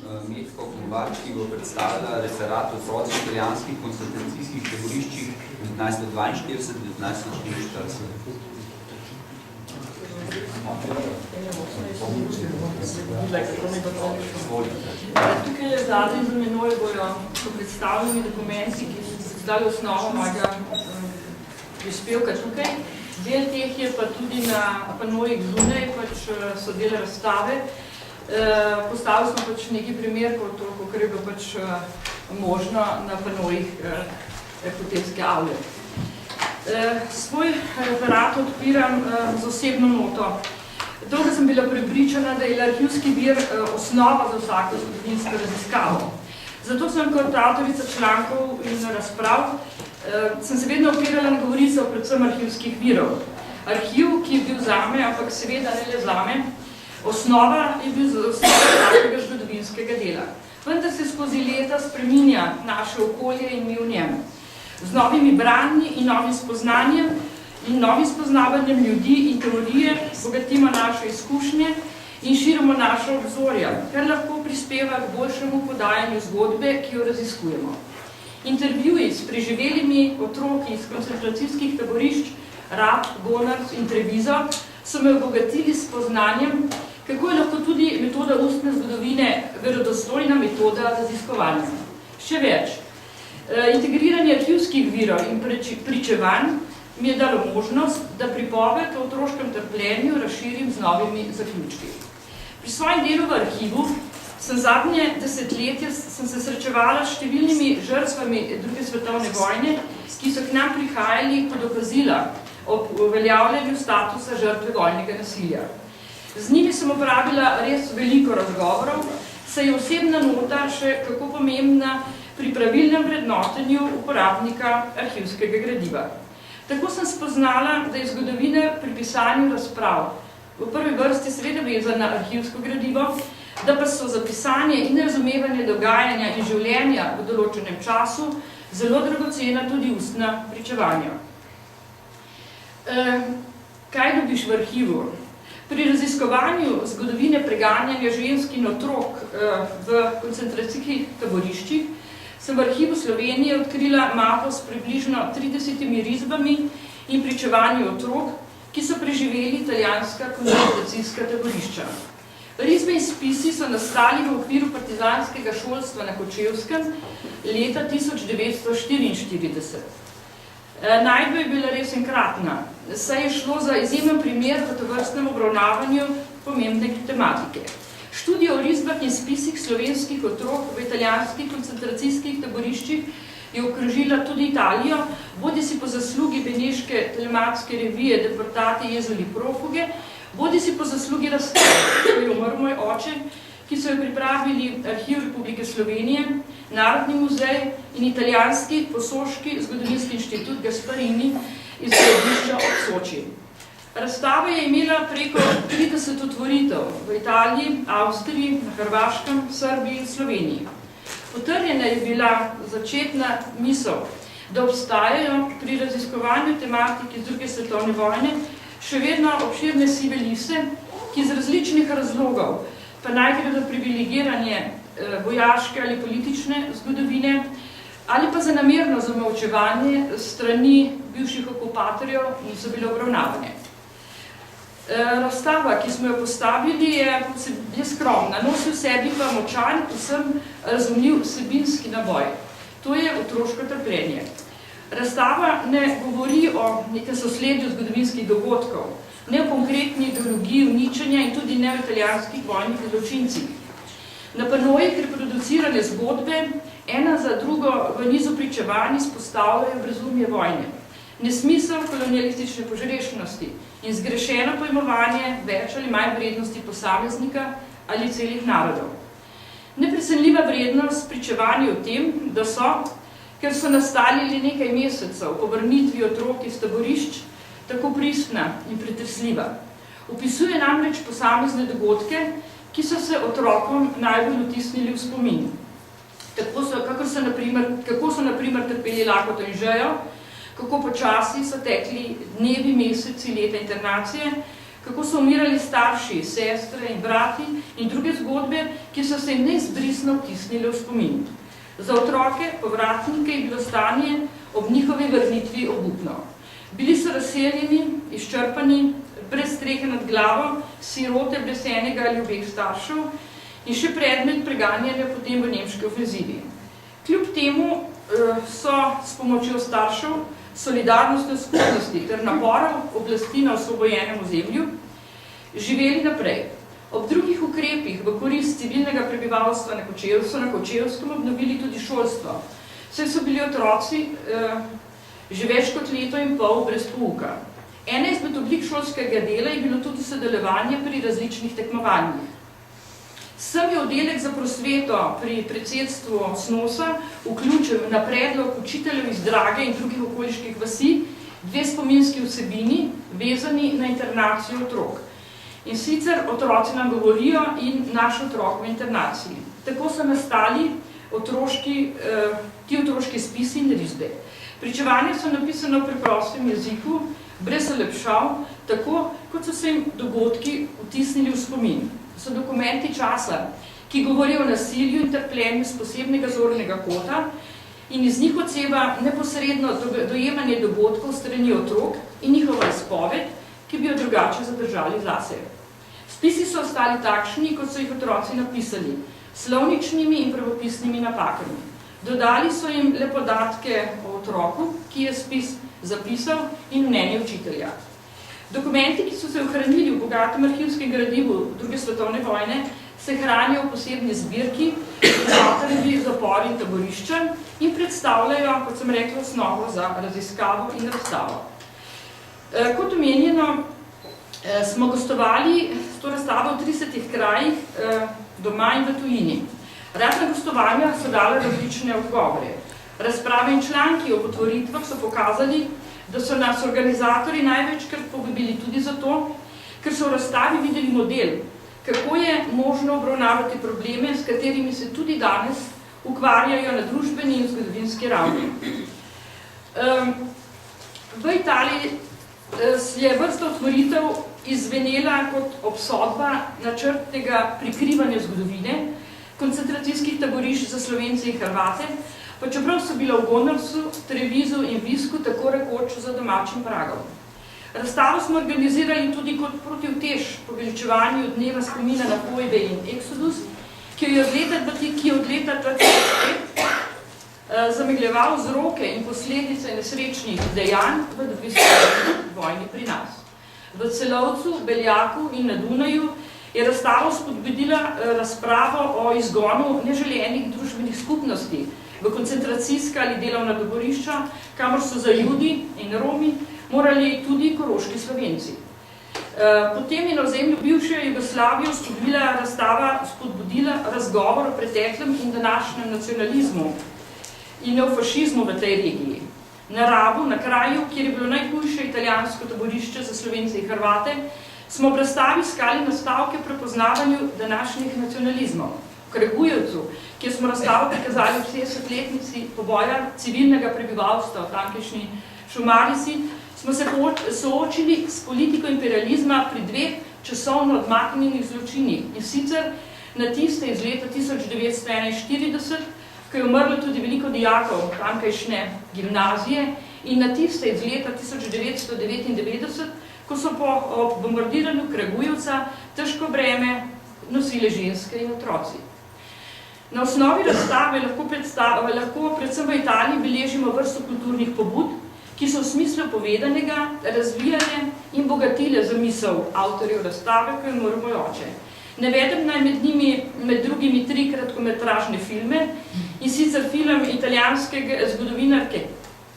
Metko Kovač, ki bo predstavila referat o otroci v italijanskih koncentracijskih taboriščih 1942-1944. Tukaj je zadnji za menoj bojo predstavljeni dokumenti, ki so zdaj osnovo mojega prispevka tukaj. Del teh je pa tudi na panojih zunaj, so del razstave. Postavili smo nekaj primerkov, toliko, kar je bilo možno na panojih hotelske avle. Svoj referat odpiram z osebno noto. Dolgo sem bila prepričana, da je arhivski vir osnova za vsako zgodovinsko raziskavo. Zato sem kot avtorica člankov in razprav sem se vedno opirala na govorico predvsem arhivskih virov. Arhiv, ki je bil zame, ampak seveda ne le zame, osnova je bil za vsakega zgodovinskega dela. Vendar se skozi leta spreminja naše okolje in mi v njem. Z novimi branji in novim spoznanjem in novim spoznavanjem ljudi in teorije bogatimo naše izkušnje in širimo naše obzorja, kar lahko prispeva k boljšemu podajanju zgodbe, ki jo raziskujemo. Intervjuji s preživelimi otroki iz koncentracijskih taborišč Rab, Gonars in Treviso so me obogatili s spoznanjem, kako je lahko tudi metoda ustne zgodovine verodostojna metoda raziskovanja. Še več, integriranje arhivskih virov in pričevanj mi je dalo možnost, da pripoved o otroškem trpljenju razširim z novimi zaključki. Pri svojem delu v arhivu sem zadnje desetletje se srečevala s številnimi žrtvami druge svetovne vojne, ki so k nam prihajali kot dokazila ob uveljavljanju statusa žrtve vojnega nasilja. Z njimi sem opravila res veliko razgovorov, saj je osebna nota še kako pomembna pri pravilnem vrednotenju uporabnika arhivskega gradiva. Tako sem spoznala, da je zgodovina pri pisanju razprav v prvi vrsti seveda vezana na arhivsko gradivo, da pa so za pisanje in razumevanje dogajanja in življenja v določenem času zelo dragocena tudi ustna pričevanja. Kaj dobiš v arhivu? Pri raziskovanju zgodovine preganjanja žensk in otrok v koncentracijskih taboriščih sem v arhivu Slovenije odkrila mapo s približno 30 risbami in pričevanji otrok, ki so preživeli italijanska koncentracijska taborišča. Risbe in spisi so nastali v okviru partizanskega šolstva na Kočevskem leta 1944. Najdba je bila res enkratna, saj je šlo za izjemen primer v tovrstnem obravnavanju pomembne tematike. Študija o risbah in spisih slovenskih otrok v italijanskih koncentracijskih taboriščih je okrožila tudi Italijo, bodi si po zaslugi beneške telematske revije Deportati Jezuli Profuge, bodi si po zaslugi razstave, ko je umrl moj oče, ki so jo pripravili Arhiv Republike Slovenije, Narodni muzej in italijanski posoški zgodovinski inštitut Gasparini iz središča ob Soči. Razstava je imela preko 30 otvoritev v Italiji, Avstriji, na Hrvaškem, Srbiji in Sloveniji. Potrjena je bila začetna misel, da obstajajo pri raziskovanju tematike iz druge svetovne vojne še vedno obširne sive lise, ki iz različnih razlogov, pa naj gre za privilegiranje vojaške ali politične zgodovine, ali pa za namerno zamolčevanje strani bivših okupatorjev, niso bile obravnavane. Razstava, ki smo jo postavili, je skromna, nosi v sebi pa močan, vsem razumljiv vsebinski naboj. To je otroško trpljenje. Razstava ne govori o nekem sosledju zgodovinskih dogodkov, ne o konkretni ideologiji uničenja in tudi ne o italijanskih vojnih zločincih. Na panojih reproducirane zgodbe, ena za drugo v nizu pričevanj izpostavljajo brezumje vojne, nesmisel kolonialistične požrešnosti in zgrešeno pojmovanje več ali manj vrednosti posameznika ali celih narodov. Neprecenljiva vrednost pričevanja o tem, da so, ker so nastali le nekaj mesecev po vrnitvi otrok iz taborišč, tako pristna in pretresljiva. Opisuje namreč posamezne dogodke, ki so se otrokom najbolj vtisnili v spomin. Kako so na primer trpeli lakoto in žejo, kako počasi so tekli dnevi, meseci, leta internacije, kako so umirali starši, sestre in brati in druge zgodbe, ki so se neizbrisno vtisnile v spomin. Za otroke, povratnike je bilo stanje ob njihovi vrnitvi obupno. Bili so razseljeni, izčrpani, brez strehe nad glavo, sirote brez enega ali obeh staršev in še predmet preganjanja potem v nemški ofenzivi. Kljub temu so s pomočjo staršev, solidarnostjo skupnosti ter naporov oblasti na osvobojenem ozemlju živeli naprej. Ob drugih ukrepih v korist civilnega prebivalstva so na Kočevskem obnovili tudi šolstvo, saj so bili otroci že več kot leto in pol brez pouka. Ena izmed oblik šolskega dela je bilo tudi sodelovanje pri različnih tekmovanjih. Sem je oddelek za prosveto pri predsedstvu SNOS-a vključil na predlog učiteljev iz Drage in drugih okoliških vasi dve spominski vsebini, vezani na internacijo otrok. In sicer otroci nam govorijo in naš otrok v internaciji. Tako so nastali ti otroški spisi in risbe. Pričevanja so napisane v preprostem jeziku, brez olepšav, tako kot so se jim dogodki vtisnili v spomin. So dokumenti časa, ki govorijo o nasilju in trpljenju z posebnega zornega kota in iz njih odseva neposredno dojemanje dogodkov strani otrok in njihova izpoved, ki bi jo drugače zadržali zase. Spisi so ostali takšni, kot so jih otroci napisali, slovničnimi in pravopisnimi napakami. Dodali so jim le podatke o otroku, ki je spis zapisal, in mnenje učitelja. Dokumenti, ki so se ohranili v bogatem arhivskem gradivu druge svetovne vojne, se hranijo v posebni zbirki, Zlatarjevi zapori in taborišča in predstavljajo, kot sem rekla, osnovo za raziskavo in razstavo. Kot omenjeno, smo gostovali s to razstavo v 30 krajih doma in v tujini. Razna gostovanja so dala različne odgovore. Razprave in članki o otvoritvah so pokazali, da so nas organizatorji največkrat povabili tudi zato, ker so v razstavi videli model, kako je možno obravnavati probleme, s katerimi se tudi danes ukvarjajo na družbeni in zgodovinski ravni. V Italiji je vrsta otvoritev izvenela kot obsodba načrtnega prikrivanja zgodovine, koncentracijskih taborišč za Slovence in Hrvate, pa čeprav so bila v Gonarsu, Trevizu in Visku tako rekoč za domačim pragom. Razstavo smo organizirali tudi kot protivtež poveličevanju dneva spomina na Fojbe in Exodus, ki je od leta 2005 zamegljeval vzroke in posledice nesrečnih dejanj v dvesvetni vojni pri nas. V Celovcu, Beljaku in na Dunaju je razstava spodbudila razpravo o izgonu neželenih družbenih skupnosti v koncentracijska ali delovna taborišča, kamor so za Judi in Romi morali tudi koroški Slovenci. Potem je na ozemlju bivše Jugoslavijo spodbudila razgovor o preteklem in današnjem nacionalizmu in neofašizmu v tej regiji. Na Rabu, na kraju, kjer je bilo najhujše italijansko taborišče za Slovence in Hrvate, smo v razstavi iskali nastavke prepoznavanju današnjih nacionalizmov. V Kregujevcu, kjer smo razstavo prikazali v 60-letnici poboja civilnega prebivalstva v tamkajšnji Šumarisi, smo se soočili s politiko imperializma pri dveh časovno odmaknjenih zločinih, in sicer na tiste iz leta 1941, ko je umrlo tudi veliko dijakov tamkajšnje gimnazije, in na tiste iz leta 1999, ko so po bombardiranju Kregujevca težko breme nosile ženske in otroci. Na osnovi razstave lahko predvsem v Italiji beležimo vrsto kulturnih pobud, ki so v smislu povedanega razvijale in bogatile zamisel avtorjev razstave, ko je morajoče. Navedem naj med drugimi 3 kratkometražne filme, in sicer film italijanske zgodovinarke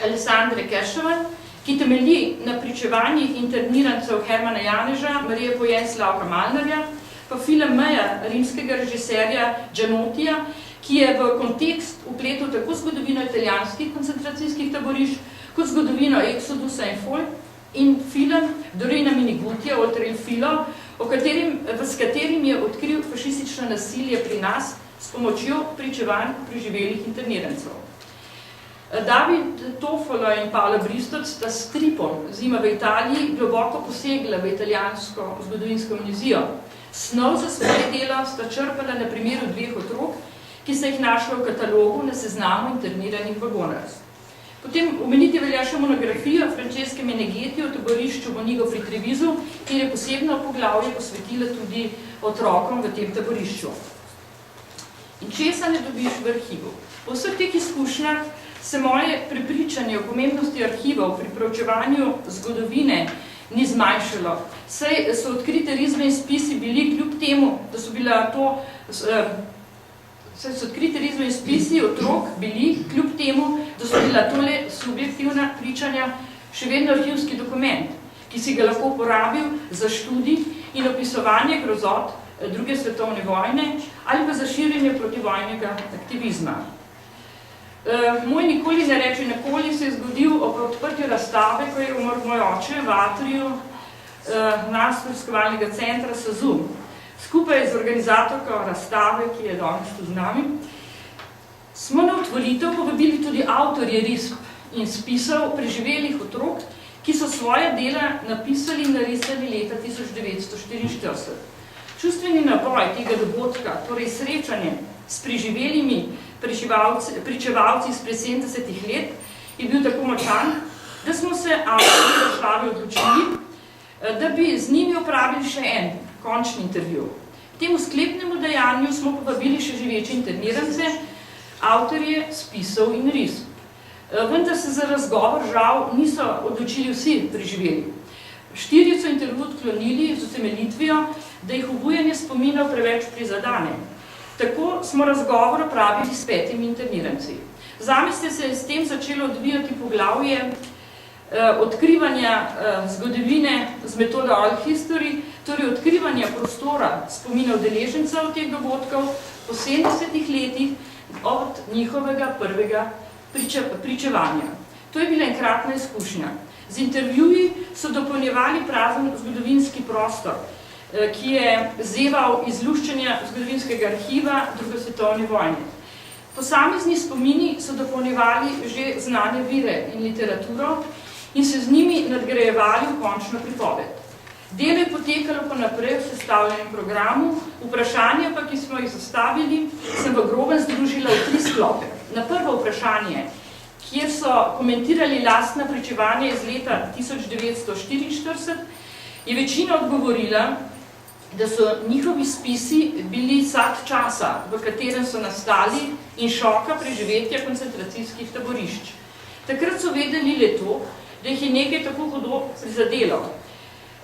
Alessandre Kešovan, ki temelji na pričevanjih internirancev Hermana Janeža, Marije Pojen, Slavka Malnarja, pa film Meja, rimskega režiserja Gianotija, ki je v kontekst vpletel tako zgodovino italijanskih koncentracijskih taborišč, kot zgodovino Exodusa in Foy, in film Dorina Minigutija, Oltre il Filo, s katerim je odkril fašistično nasilje pri nas s pomočjo pričevanj preživelih internirancev. David Toffolo in Paolo Bristoc sta s stripom Zima v Italiji globoko posegla v italijansko zgodovinsko amnezijo, Snov za svoje delo sta črpala na primeru 2 otrok, ki se jih našla v katalogu na seznamu interniranih vagonarc. Potem omeniti velja še monografijo Franceske Meneghetti o taborišču Bonigo pri Trevisu, kjer je posebno poglavje posvetila tudi otrokom v tem taborišču. In česa ne dobiš v arhivu? Po vseh teh izkušnjah se moje prepričanje o pomembnosti arhivov pri proučevanju zgodovine ni zmanjšalo. Saj so odkrite risbe in spisi bili kljub temu, da so bila to odkrite risbe in spisi otrok bili, kljub temu, da so bila tole subjektivna pričanja, še vedno arhivski dokument, ki si ga lahko uporabil za študij in opisovanje grozot druge svetovne vojne ali pa za širjenje protivojnega aktivizma. Moj nikoli ne reči nikoli se je zgodil ob odprtju razstave, ko je umrl moj oče v atriju Znanstveno-raziskovalnega centra SAZU. Skupaj z organizatorko razstave, ki je danes tu z nami, smo na otvoritev povabili tudi avtorje risb in spisov preživelih otrok, ki so svoje dela napisali in narisali leta 1944. Čustveni naboj tega dogodka, torej srečanje s preživelimi pričevalci izpred 70 let, je bil tako močan, da smo se avtorji razstave odločili, da bi z njimi opravili še en končni intervju. K temu sklepnemu dejanju smo povabili še živeče internirance, avtorje spisov in risb. Vendar se za razgovor žal niso odločili vsi preživeli. 4 so intervju odklonili z utemeljitvijo, da jih obujanje spominov preveč prizadane. Tako smo razgovor opravili s 5 interniranci. Zame se je s tem začelo odvijati poglavje odkrivanja zgodovine z metodo oral history, torej odkrivanja prostora spominov udeležencev teh dogodkov po 70 letih od njihovega prvega pričevanja. To je bila enkratna izkušnja. Z intervjuji so dopolnjevali prazen zgodovinski prostor, ki je zeval iz luščenja zgodovinskega arhiva druge svetovne vojne. Posamezni spomini so dopolnjevali že znane vire in literaturo in se z njimi nadgrajevali v končno pripoved. Delo je potekalo pa naprej v sestavljenem programu, vprašanja pa, ki smo jih zastavili, sem v grobem združila v 3 sklope. Na prvo vprašanje, kjer so komentirali lastna pričevanja iz leta 1944, je večina odgovorila, da so njihovi spisi bili sad časa, v katerem so nastali in šoka preživetja koncentracijskih taborišč. Takrat so vedeli le to, da jih je nekaj tako hudo prizadelo,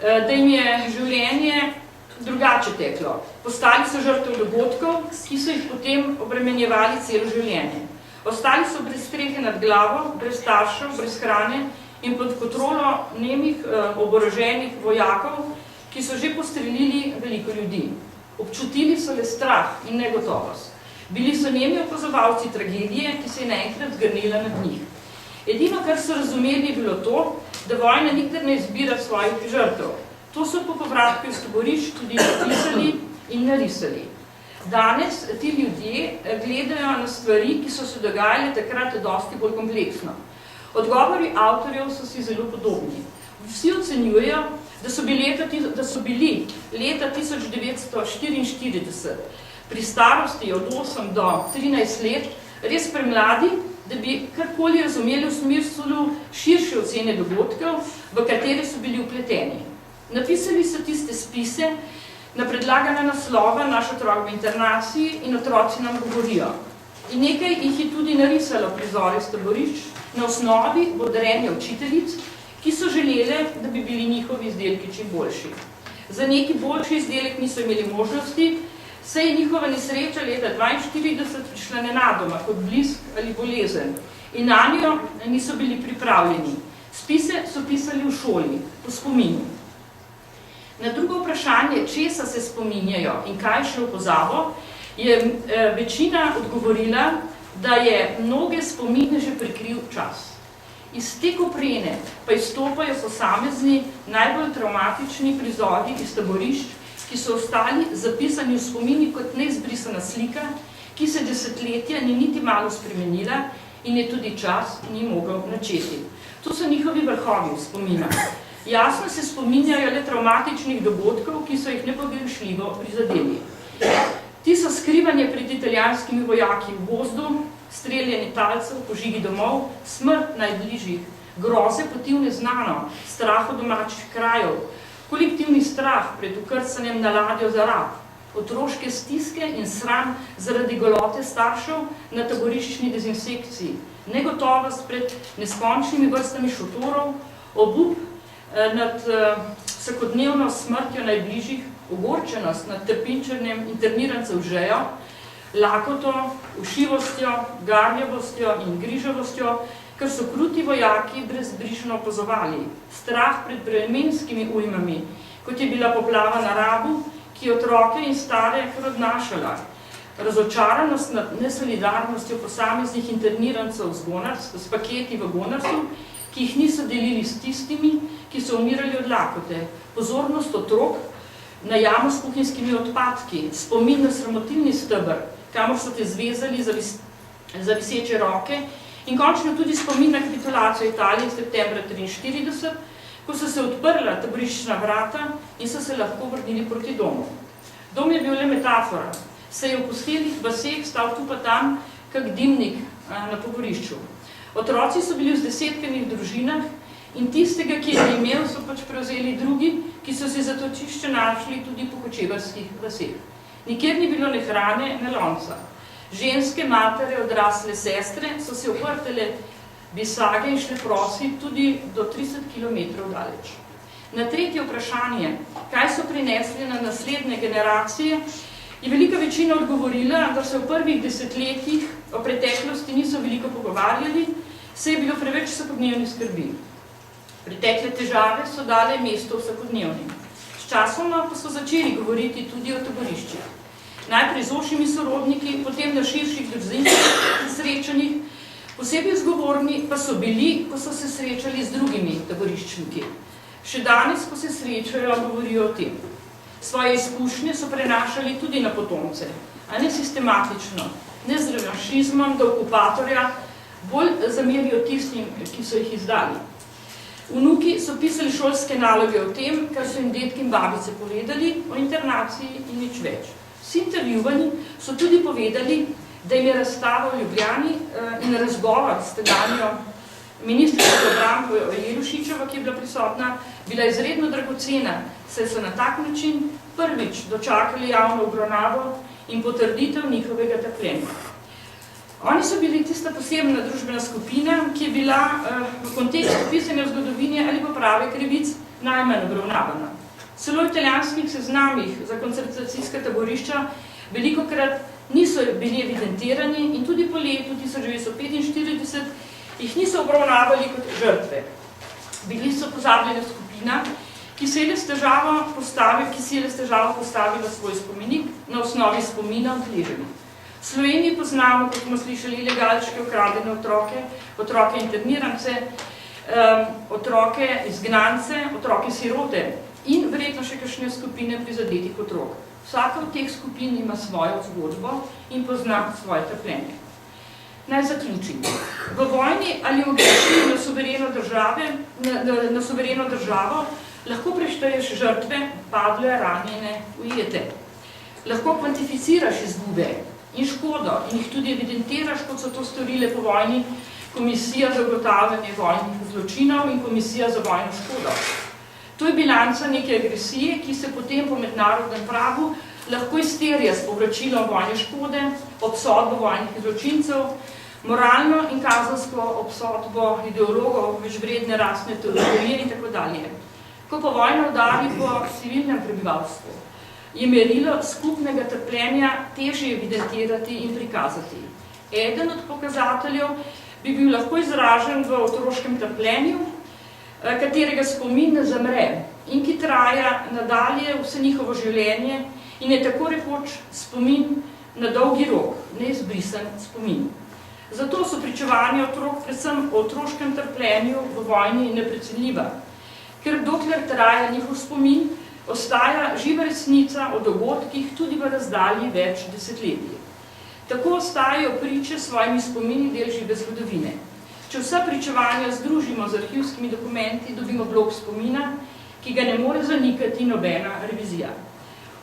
da jim je življenje drugače teklo. Postali so žrtev dogodkov, ki so jih potem obremenjevali celo življenje. Ostali so brez strehe nad glavo, brez staršev, brez hrane in pod kontrolo nemih oboroženih vojakov, ki so že postrelili veliko ljudi. Občutili so le strah in negotovost. Bili so nemi opazovalci tragedije, ki se je naenkrat zgrnila nad njih. Edino, kar so razumeli, je bilo to, da vojna nikdar ne izbira svojih žrtev. To so po povratku iz taborišč tudi napisali in narisali. Danes ti ljudje gledajo na stvari, ki so se dogajale takrat dosti bolj kompleksno. Odgovori avtorjev so si zelo podobni. Vsi ocenjujejo, da so bili leta 1944 pri starosti od 8 do 13 let res premladi, da bi karkoli razumeli v smislu širše ocene dogodkov, v katere so bili vpleteni. Napisali so tiste spise na predlagana naslova Naš otrok v internaciji in Otroci nam govorijo. In nekaj jih je tudi narisalo prizore iz taborišč na osnovi bodrenja učiteljic, ki so želele, da bi bili njihovi izdelki čim boljši. Za neki boljši izdelek niso imeli možnosti, saj je njihova nesreča leta 1942 prišla nenadoma kot blisk ali bolezen in na njo niso bili pripravljeni. Spise so pisali v šoli, po spominu. Na drugo vprašanje, česa se spominjajo in kaj še v pozabo, je večina odgovorila, da je mnoge spomine že prikril čas. Iz te koprene pa izstopajo posamezni najbolj traumatični prizori iz taborišč, ki so ostali zapisani v spomini kot neizbrisana slika, ki se desetletja ni niti malo spremenila in je tudi čas ni mogel načeti. To so njihovi vrhovi spomina. Jasno se spominjajo le travmatičnih dogodkov, ki so jih nepogrešljivo prizadeli. Ti so skrivanje pred italijanskimi vojaki v gozdu, streljanje talcev, požigi domov, smrt najbližjih, groze poti v neznano, strah od domačih krajev, kolektivni strah pred ukrcanjem na ladjo za rab, otroške stiske in sram zaradi golote staršev na taboriščni dezinsekciji, negotovost pred neskončnimi vrstami šotorov, obup nad vsakodnevno smrtjo najbližjih, ogorčenost nad trpinčenjem internirancev žejo, lakoto, ušivostjo, garljavostjo in grižavostjo, ker so kruti vojaki brezbrižno opazovali, strah pred vremenskimi ujmami, kot je bila poplava na Rabu, ki je otroke in stare kar odnašala, razočaranost nad nesolidarnostjo posameznih internirancev s paketi v Gonarsu, ki jih niso delili s tistimi, ki so umirali od lakote, pozornost otrok na jamo s kuhinjskimi odpadki, spomin na sramotilni steber, kamor so te zvezali za viseče roke, in končno tudi spomin na kapitulacijo Italije septembra 1943, ko so se odprla taboriščna vrata in so se lahko vrnili proti domu. Dom je bil le metafora, saj je v pustelih vaseh stal tu pa tam, kak dimnik na pogorišču. Otroci so bili v zdesetkenih družinah in tistega, ki je imel, so pač prevzeli drugi, ki so si zatočišče našli tudi po kočevarskih vaseh. Nikjer ni bilo ne hrane, ne lonca. Ženske, matere, odrasle sestre so se oprtele bisage in šle prosit tudi do 30 km daleč. Na tretje vprašanje, kaj so prinesli na naslednje generacije, je velika večina odgovorila, da se v prvih desetletjih o preteklosti niso veliko pogovarjali, saj je bilo preveč vsakodnevnih skrbi. Pretekle težave so dale mesto vsakodnevnim. Sčasoma pa so začeli govoriti tudi o taboriščih. Najprej z ožjimi sorodniki, potem na širših družinskih srečanjih, posebej zgovorni pa so bili, ko so se srečali z drugimi taboriščniki. Še danes, ko se srečajo, govorijo o tem. Svoje izkušnje so prenašali tudi na potomce, a ne sistematično, ne z revanšizmom do okupatorja, bolj zamerijo tistim, ki so jih izdali. Vnuki so pisali šolske naloge o tem, kar so jim detki in babice povedali o internaciji in nič več. Vsi intervjuvani so tudi povedali, da jim je razstava v Ljubljani in razgovor s tedanjo ministrico Branko Jelušičevo, ki je bila prisotna, bila izredno dragocena, saj so na tak način prvič dočakali javno obravnavo in potrditev njihovega trpljenja. Oni so bili tista posebna družbena skupina, ki je bila v kontekstu pisanja v zgodovini ali poprave krivic najmanj obravnavana. Celo v italijanskih seznamih za koncentracijska taborišča velikokrat niso bili evidentirani in tudi po letu 1945 jih niso obravnavali kot žrtve. Bili so pozabljena skupina, ki si je s težavo postavila svoj spomenik na osnovi spomina odleženih. V Sloveniji poznamo, kot smo slišali, ilegalčke, ukradene otroke, otroke internirance, otroke izgnance, otroke sirote in verjetno še kakšne skupine prizadetih otrok. Vsaka od teh skupin ima svojo zgodbo in pozna svoje trpljenje. Naj zaključim. V vojni ali v agresiji na suvereno državo lahko prešteješ žrtve, padle, ranjene, ujete. Lahko kvantificiraš izgube in škodo in jih tudi evidentiraš, kot so to storile po vojni Komisija za ugotavljanje vojnih zločinov in Komisija za vojno škodo. To je bilanca neke agresije, ki se potem po mednarodnem pravu lahko izterja s povračilom vojne škode, obsodbo vojnih zločincev, moralno in kazensko obsodbo ideologov večvredne rasne teorije in tako dalje. Ko pa vojna udari po civilnem prebivalstvu, je merilo skupnega trpljenja težje evidentirati in prikazati. Eden od pokazateljev bi bil lahko izražen v otroškem trpljenju, katerega spomin ne zamre in ki traja nadalje vse njihovo življenje in je tako rekoč spomin na dolgi rok, neizbrisan spomin. Zato so pričevanja otrok predvsem o otroškem trpljenju v vojni neprecenljiva, ker dokler traja njihov spomin, ostaja živa resnica o dogodkih tudi v razdalji več desetletij. Tako ostajajo priče s svojimi spomini del žive zgodovine. Če vsa pričevanja združimo z arhivskimi dokumenti, dobimo blok spomina, ki ga ne more zanikati nobena revizija.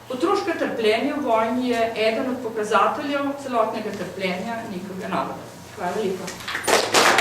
Otroško trpljenje v vojni je eden od pokazateljev celotnega trpljenja nekega naroda. Hvala lepa.